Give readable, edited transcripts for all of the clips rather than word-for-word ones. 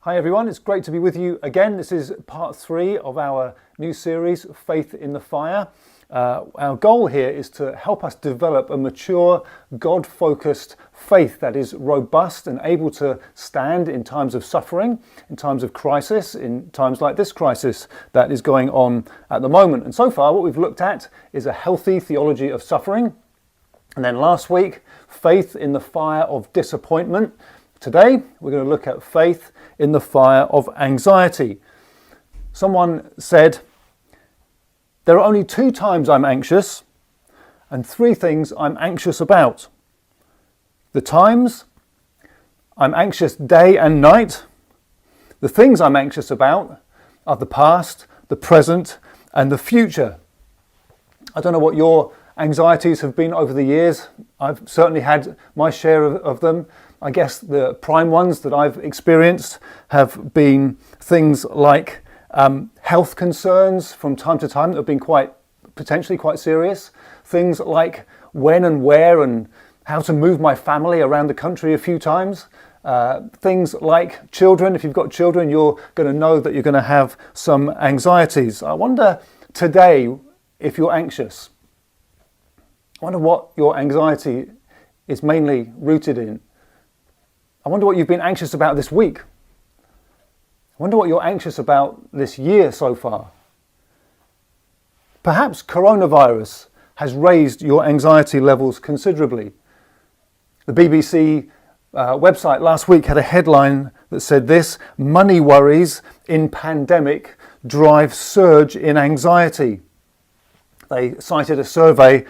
Hi everyone, it's great to be with you again. This is part 3 of our new series, Faith in the Fire. Our goal here is to help us develop a mature, God-focused faith that is robust and able to stand in times of suffering, in times of crisis, in times like this crisis that is going on at the moment. And so far what we've looked at is a healthy theology of suffering. And then last week, faith in the fire of disappointment. Today, we're going to look at faith in the fire of anxiety. Someone said, there are only 2 times I'm anxious and 3 things I'm anxious about. The times I'm anxious day and night. The things I'm anxious about are the past, the present, and the future. I don't know what your anxieties have been over the years. I've certainly had my share of them. I guess the prime ones that I've experienced have been things like health concerns from time to time that have been potentially quite serious. Things like when and where and how to move my family around the country a few times. Things like children. If you've got children, you're going to know that you're going to have some anxieties. I wonder today if you're anxious. I wonder what your anxiety is mainly rooted in. I wonder what you've been anxious about this week. I wonder what you're anxious about this year so far. Perhaps coronavirus has raised your anxiety levels considerably. The BBC website last week had a headline that said this: money worries in pandemic drive surge in anxiety. They cited a survey.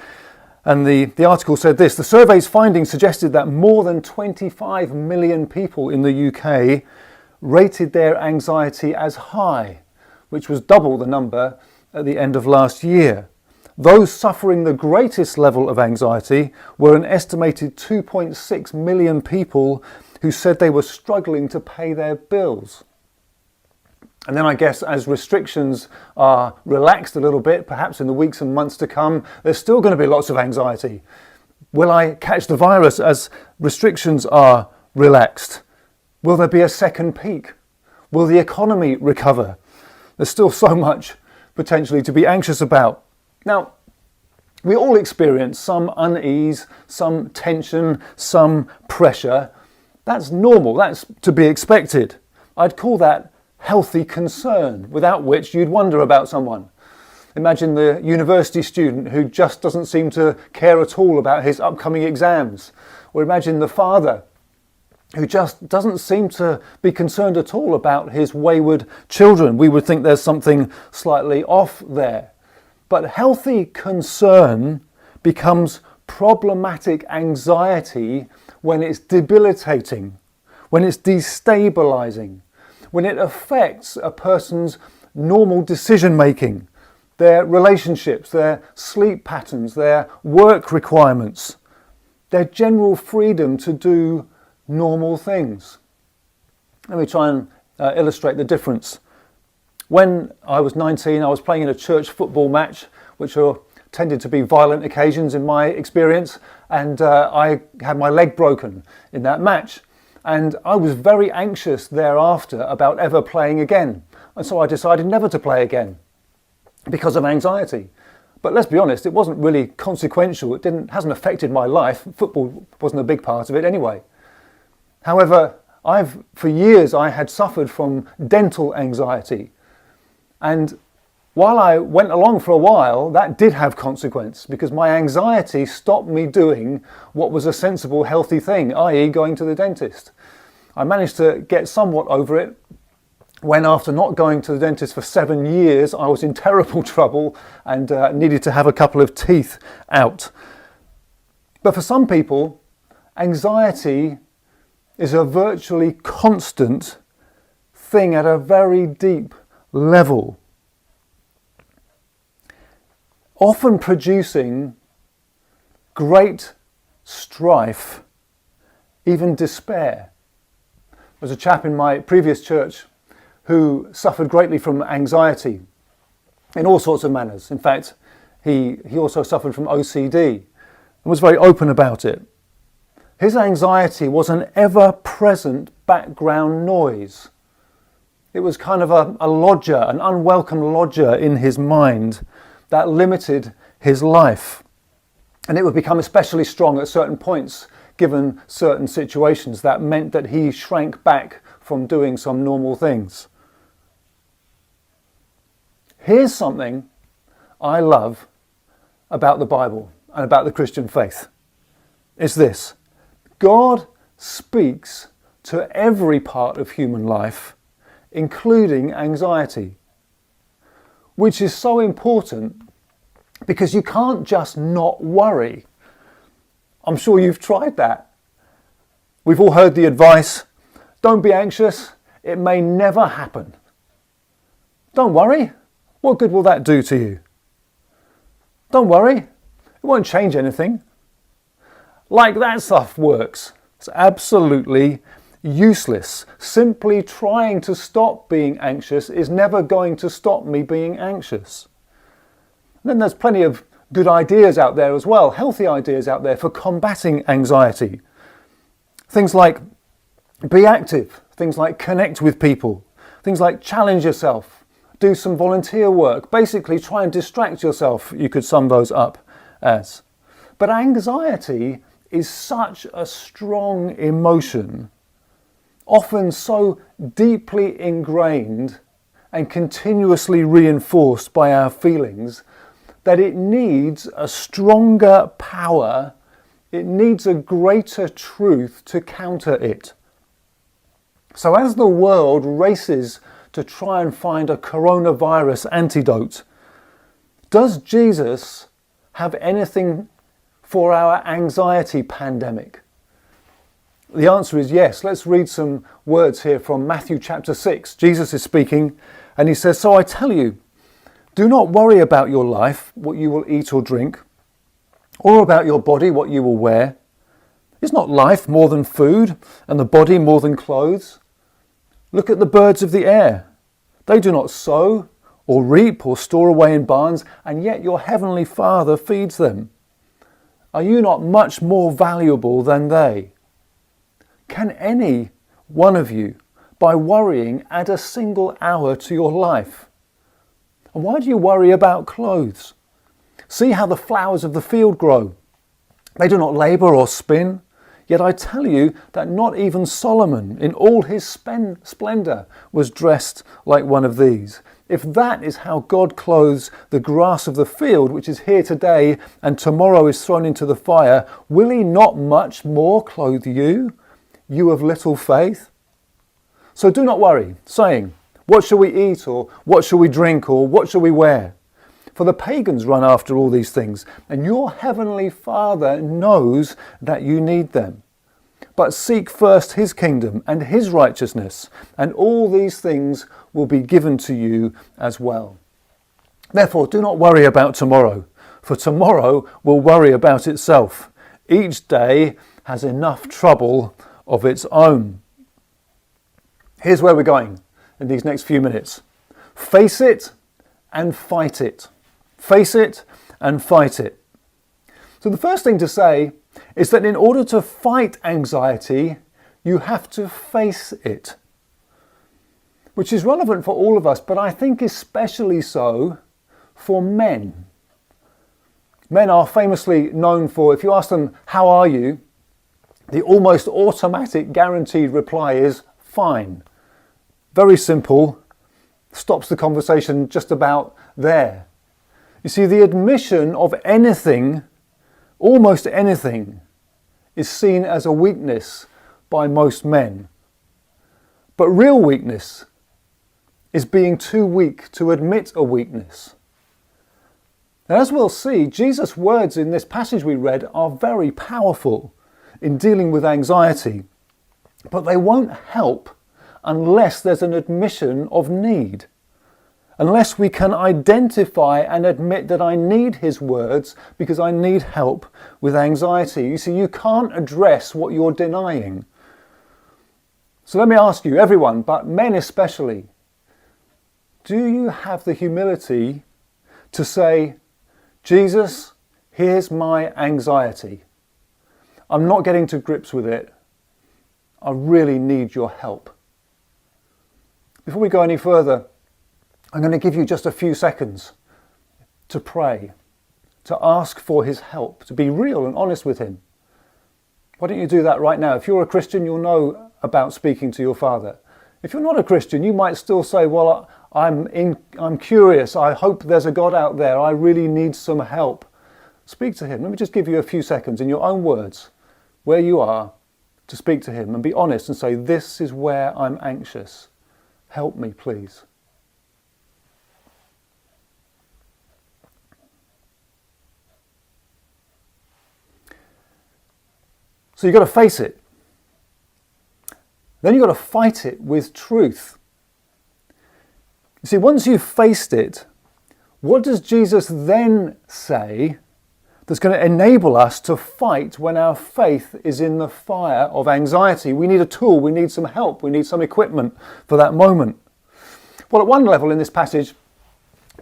And the article said this: the survey's findings suggested that more than 25 million people in the UK rated their anxiety as high, which was double the number at the end of last year. Those suffering the greatest level of anxiety were an estimated 2.6 million people who said they were struggling to pay their bills. And then I guess as restrictions are relaxed a little bit, perhaps in the weeks and months to come, there's still going to be lots of anxiety. Will I catch the virus as restrictions are relaxed? Will there be a second peak? Will the economy recover? There's still so much potentially to be anxious about. Now, we all experience some unease, some tension, some pressure. That's normal, that's to be expected. I'd call that healthy concern, without which you'd wonder about someone. Imagine the university student who just doesn't seem to care at all about his upcoming exams. Or imagine the father who just doesn't seem to be concerned at all about his wayward children. We would think there's something slightly off there. But healthy concern becomes problematic anxiety when it's debilitating, when it's destabilizing, when it affects a person's normal decision making, their relationships, their sleep patterns, their work requirements, their general freedom to do normal things. Let me try and illustrate the difference. When I was 19, I was playing in a church football match, which tended to be violent occasions in my experience, and I had my leg broken in that match. And I was very anxious thereafter about ever playing again. And so I decided never to play again because of anxiety. But let's be honest, it wasn't really consequential. It hasn't affected my life. Football wasn't a big part of it anyway. However, for years I had suffered from dental anxiety. And while I went along for a while, that did have consequence because my anxiety stopped me doing what was a sensible, healthy thing, i.e. going to the dentist. I managed to get somewhat over it when, after not going to the dentist for 7 years, I was in terrible trouble and needed to have a couple of teeth out. But for some people, anxiety is a virtually constant thing at a very deep level, often producing great strife, even despair. There was a chap in my previous church who suffered greatly from anxiety in all sorts of manners. In fact, he also suffered from OCD and was very open about it. His anxiety was an ever-present background noise. It was kind of a lodger, an unwelcome lodger in his mind that limited his life. And it would become especially strong at certain points, given certain situations. That meant that he shrank back from doing some normal things. Here's something I love about the Bible and about the Christian faith. It's this: God speaks to every part of human life, including anxiety, which is so important because you can't just not worry. I'm sure you've tried that. We've all heard the advice, don't be anxious, it may never happen. Don't worry, what good will that do to you? Don't worry, it won't change anything. Like that stuff works. It's absolutely useless. Simply trying to stop being anxious is never going to stop me being anxious. And then there's plenty of good ideas out there as well, healthy ideas out there for combating anxiety. Things like be active, things like connect with people, things like challenge yourself, do some volunteer work, basically try and distract yourself, you could sum those up as. But anxiety is such a strong emotion, often so deeply ingrained and continuously reinforced by our feelings, that it needs a stronger power, it needs a greater truth to counter it. So as the world races to try and find a coronavirus antidote, does Jesus have anything for our anxiety pandemic? The answer is yes. Let's read some words here from Matthew chapter 6. Jesus is speaking and he says, "So I tell you, do not worry about your life, what you will eat or drink, or about your body, what you will wear. Is not life more than food, and the body more than clothes? Look at the birds of the air. They do not sow, or reap, or store away in barns, and yet your heavenly Father feeds them. Are you not much more valuable than they? Can any one of you, by worrying, add a single hour to your life? And why do you worry about clothes? See how the flowers of the field grow. They do not labour or spin. Yet I tell you that not even Solomon in all his splendour was dressed like one of these. If that is how God clothes the grass of the field, which is here today and tomorrow is thrown into the fire, will he not much more clothe you, you of little faith? So do not worry, saying, what shall we eat, or what shall we drink, or what shall we wear? For the pagans run after all these things, and your heavenly Father knows that you need them. But seek first his kingdom and his righteousness, and all these things will be given to you as well. Therefore, do not worry about tomorrow, for tomorrow will worry about itself. Each day has enough trouble of its own." Here's where we're going in these next few minutes. Face it and fight it. Face it and fight it. So the first thing to say is that in order to fight anxiety, you have to face it, which is relevant for all of us, but I think especially so for men. Men are famously known for, if you ask them, how are you? The almost automatic guaranteed reply is fine. Very simple, stops the conversation just about there. You see, the admission of anything, almost anything, is seen as a weakness by most men. But real weakness is being too weak to admit a weakness. And as we'll see, Jesus' words in this passage we read are very powerful in dealing with anxiety, but they won't help unless there's an admission of need. Unless we can identify and admit that I need his words because I need help with anxiety. You see, you can't address what you're denying. So let me ask you, everyone, but men especially, do you have the humility to say, Jesus, here's my anxiety. I'm not getting to grips with it. I really need your help. Before we go any further, I'm going to give you just a few seconds to pray, to ask for his help, to be real and honest with him. Why don't you do that right now? If you're a Christian, you'll know about speaking to your Father. If you're not a Christian, you might still say, well, I'm curious. I hope there's a God out there. I really need some help. Speak to him. Let me just give you a few seconds in your own words, where you are, to speak to him and be honest and say, this is where I'm anxious. Help me, please. So you've got to face it. Then you've got to fight it with truth. You see, once you've faced it, what does Jesus then say that's going to enable us to fight when our faith is in the fire of anxiety? We need a tool, we need some help, we need some equipment for that moment. Well, at one level in this passage,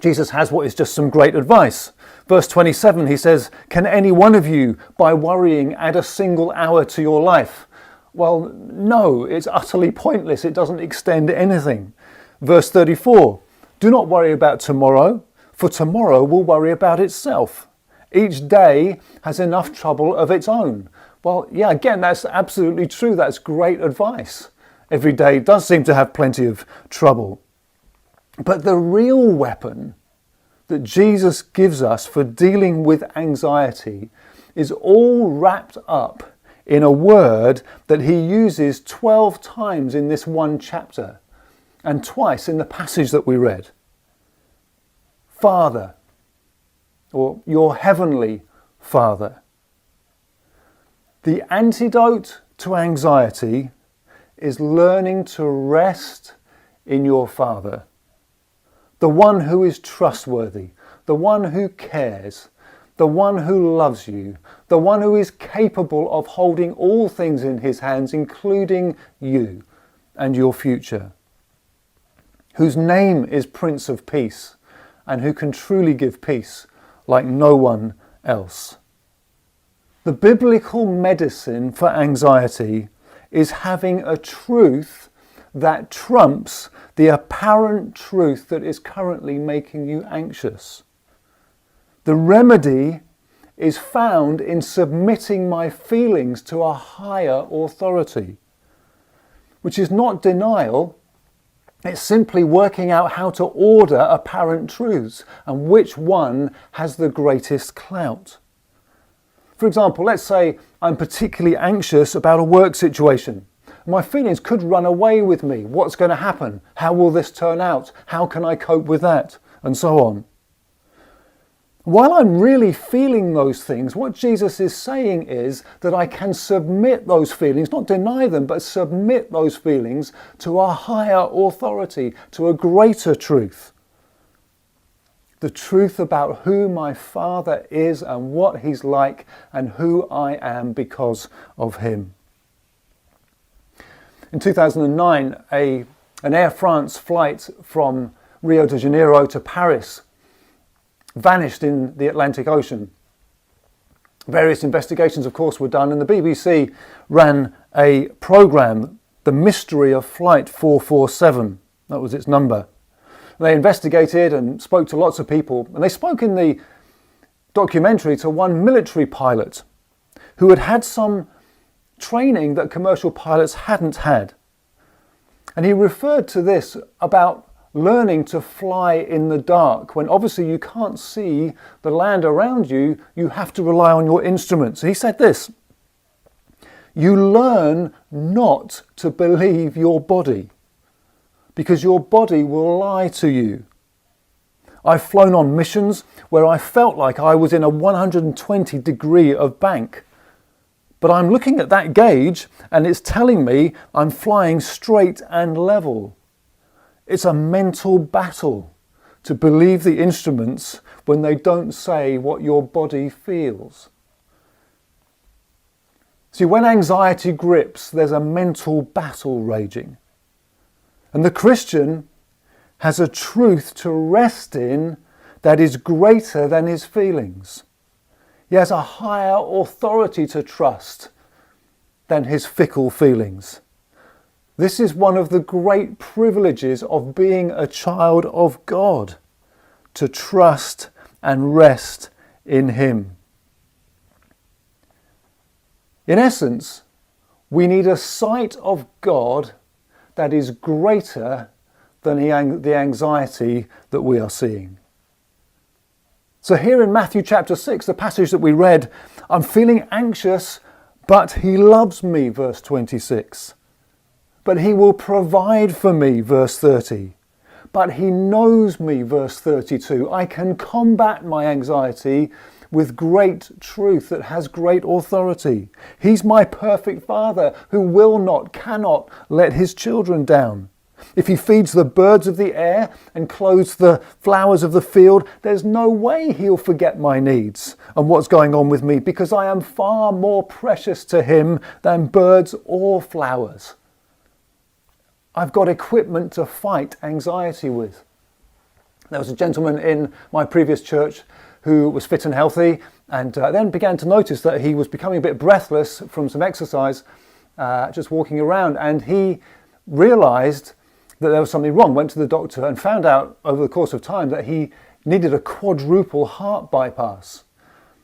Jesus has what is just some great advice. Verse 27, he says, can any one of you, by worrying, add a single hour to your life? Well, no, it's utterly pointless. It doesn't extend anything. Verse 34, do not worry about tomorrow, for tomorrow will worry about itself. Each day has enough trouble of its own. Well, yeah, again, that's absolutely true. That's great advice. Every day does seem to have plenty of trouble. But the real weapon that Jesus gives us for dealing with anxiety is all wrapped up in a word that he uses 12 times in this one chapter and twice in the passage that we read. Father, or your heavenly Father. The antidote to anxiety is learning to rest in your Father, the one who is trustworthy, the one who cares, the one who loves you, the one who is capable of holding all things in his hands, including you and your future, whose name is Prince of Peace, and who can truly give peace like no one else. The biblical medicine for anxiety is having a truth that trumps the apparent truth that is currently making you anxious. The remedy is found in submitting my feelings to a higher authority, which is not denial. It's simply working out how to order apparent truths and which one has the greatest clout. For example, let's say I'm particularly anxious about a work situation. My feelings could run away with me. What's going to happen? How will this turn out? How can I cope with that? And so on. While I'm really feeling those things, what Jesus is saying is that I can submit those feelings, not deny them, but submit those feelings to a higher authority, to a greater truth. The truth about who my Father is and what he's like and who I am because of him. In 2009, an Air France flight from Rio de Janeiro to Paris vanished in the Atlantic Ocean. Various investigations, of course, were done, and the BBC ran a programme, The Mystery of Flight 447. That was its number. They investigated and spoke to lots of people, and they spoke in the documentary to one military pilot who had had some training that commercial pilots hadn't had. And he referred to this about learning to fly in the dark. When obviously you can't see the land around you, you have to rely on your instruments. He said this: you learn not to believe your body, because your body will lie to you. I've flown on missions where I felt like I was in a 120 degree of bank. But I'm looking at that gauge and it's telling me I'm flying straight and level. It's a mental battle to believe the instruments when they don't say what your body feels. See, when anxiety grips, there's a mental battle raging. And the Christian has a truth to rest in that is greater than his feelings. He has a higher authority to trust than his fickle feelings. This is one of the great privileges of being a child of God, to trust and rest in him. In essence, we need a sight of God that is greater than the anxiety that we are seeing. So here in Matthew chapter 6, the passage that we read, I'm feeling anxious, but he loves me, verse 26. But he will provide for me, verse 30. But he knows me, verse 32. I can combat my anxiety with great truth that has great authority. He's my perfect Father who will not, cannot let his children down. If he feeds the birds of the air and clothes the flowers of the field, there's no way he'll forget my needs and what's going on with me, because I am far more precious to him than birds or flowers. I've got equipment to fight anxiety with. There was a gentleman in my previous church who was fit and healthy, and then began to notice that he was becoming a bit breathless from some exercise, just walking around, and he realised that there was something wrong, went to the doctor and found out over the course of time that he needed a quadruple heart bypass.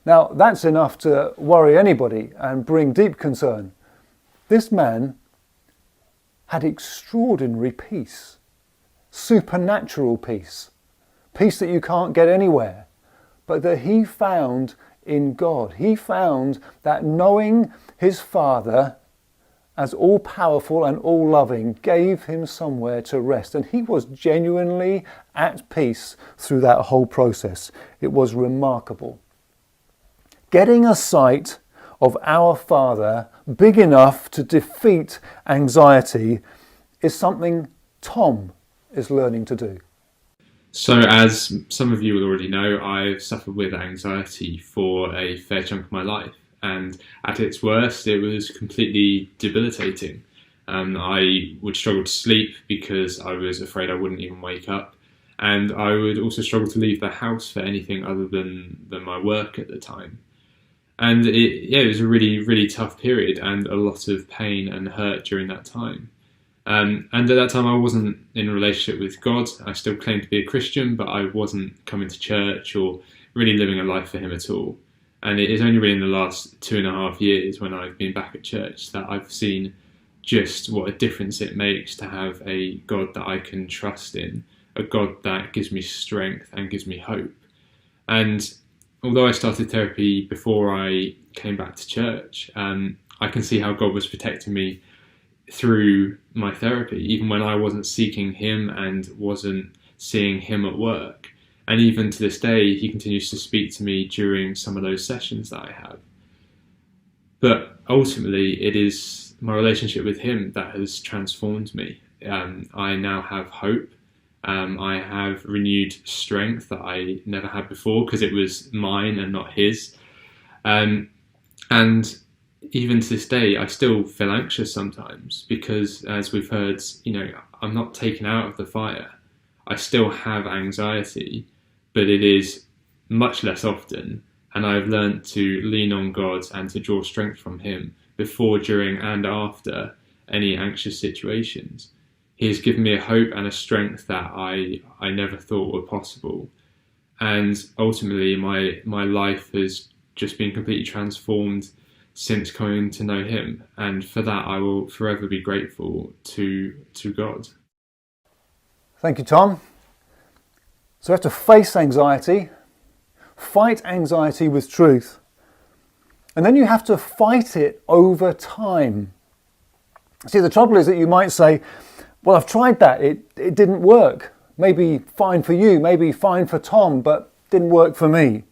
Now, that's enough to worry anybody and bring deep concern. This man had extraordinary peace, supernatural peace, peace that you can't get anywhere, but that he found in God. He found that knowing his Father as all-powerful and all-loving gave him somewhere to rest. And he was genuinely at peace through that whole process. It was remarkable. Getting a sight of our Father big enough to defeat anxiety is something Tom is learning to do. So, as some of you will already know, I've suffered with anxiety for a fair chunk of my life. And at its worst, it was completely debilitating. I would struggle to sleep because I was afraid I wouldn't even wake up. And I would also struggle to leave the house for anything other than my work at the time. And it was a really, really tough period and a lot of pain and hurt during that time. And at that time, I wasn't in a relationship with God. I still claimed to be a Christian, but I wasn't coming to church or really living a life for him at all. And it is only really in the last 2.5 years, when I've been back at church, that I've seen just what a difference it makes to have a God that I can trust in, a God that gives me strength and gives me hope. And although I started therapy before I came back to church, I can see how God was protecting me through my therapy, even when I wasn't seeking him and wasn't seeing him at work. And even to this day, he continues to speak to me during some of those sessions that I have. But ultimately, it is my relationship with him that has transformed me. I now have hope. I have renewed strength that I never had before, because it was mine and not his. And even to this day, I still feel anxious sometimes because, as we've heard, I'm not taken out of the fire. I still have anxiety, but it is much less often, and I've learned to lean on God and to draw strength from him before, during and after any anxious situations. He has given me a hope and a strength that I never thought were possible. And ultimately, my life has just been completely transformed since coming to know him. And for that, I will forever be grateful to God. Thank you, Tom. So we have to face anxiety, fight anxiety with truth, and then you have to fight it over time. See, the trouble is that you might say, well, I've tried that, it didn't work. Maybe fine for you, maybe fine for Tom, but didn't work for me.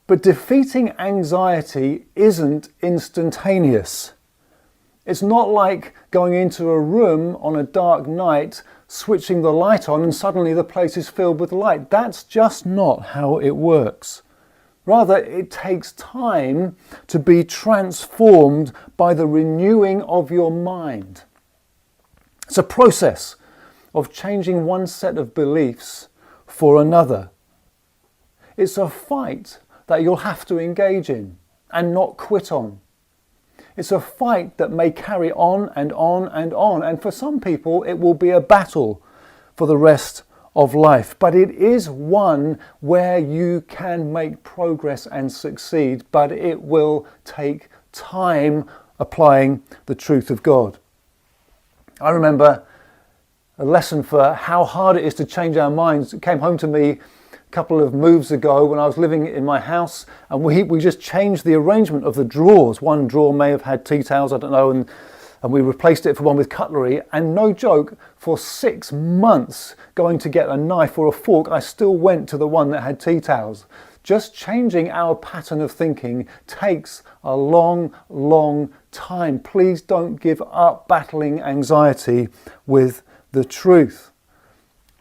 But defeating anxiety isn't instantaneous. It's not like going into a room on a dark night, switching the light on, and suddenly the place is filled with light. That's just not how it works. Rather, it takes time to be transformed by the renewing of your mind. It's a process of changing one set of beliefs for another. It's a fight that you'll have to engage in and not quit on. It's a fight that may carry on and on and on. And for some people, it will be a battle for the rest of life. But it is one where you can make progress and succeed, but it will take time applying the truth of God. I remember a lesson for how hard it is to change our minds. It came home to me a couple of moves ago when I was living in my house, and we just changed the arrangement of the drawers. One drawer may have had tea towels, I don't know, and we replaced it for one with cutlery. And no joke, for 6 months going to get a knife or a fork, I still went to the one that had tea towels. Just changing our pattern of thinking takes a long, long time. Please don't give up battling anxiety with the truth.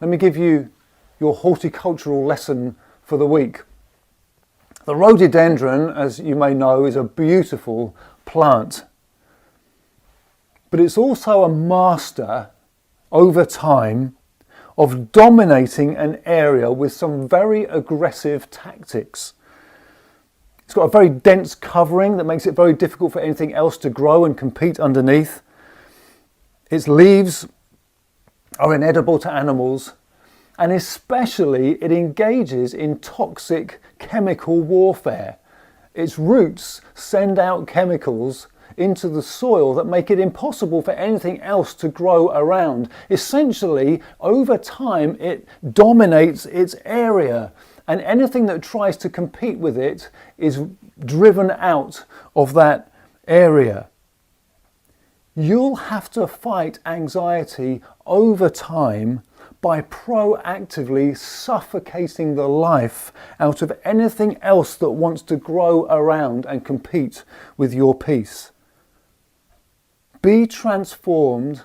Let me give you your horticultural lesson for the week. The rhododendron, as you may know, is a beautiful plant. But it's also a master over time of dominating an area with some very aggressive tactics. It's got a very dense covering that makes it very difficult for anything else to grow and compete underneath. Its leaves are inedible to animals, and especially it engages in toxic chemical warfare. Its roots send out chemicals into the soil that make it impossible for anything else to grow around. Essentially, over time, it dominates its area, and anything that tries to compete with it is driven out of that area. You'll have to fight anxiety over time by proactively suffocating the life out of anything else that wants to grow around and compete with your peace. Be transformed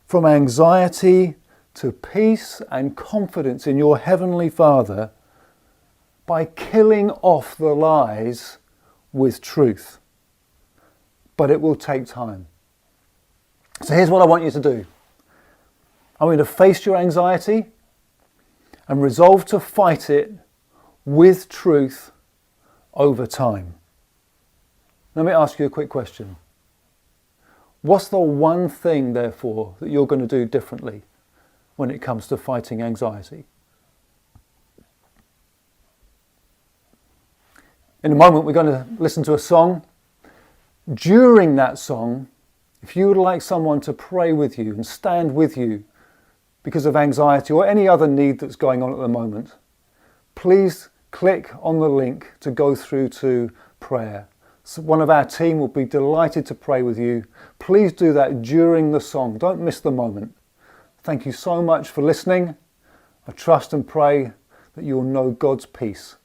from anxiety to peace and confidence in your Heavenly Father by killing off the lies with truth. But it will take time. So here's what I want you to do. I want you to face your anxiety and resolve to fight it with truth over time. Let me ask you a quick question. What's the one thing, therefore, that you're going to do differently when it comes to fighting anxiety? In a moment, we're going to listen to a song. During that song, if you would like someone to pray with you and stand with you because of anxiety or any other need that's going on at the moment, please click on the link to go through to prayer. So one of our team will be delighted to pray with you. Please do that during the song. Don't miss the moment. Thank you so much for listening. I trust and pray that you will know God's peace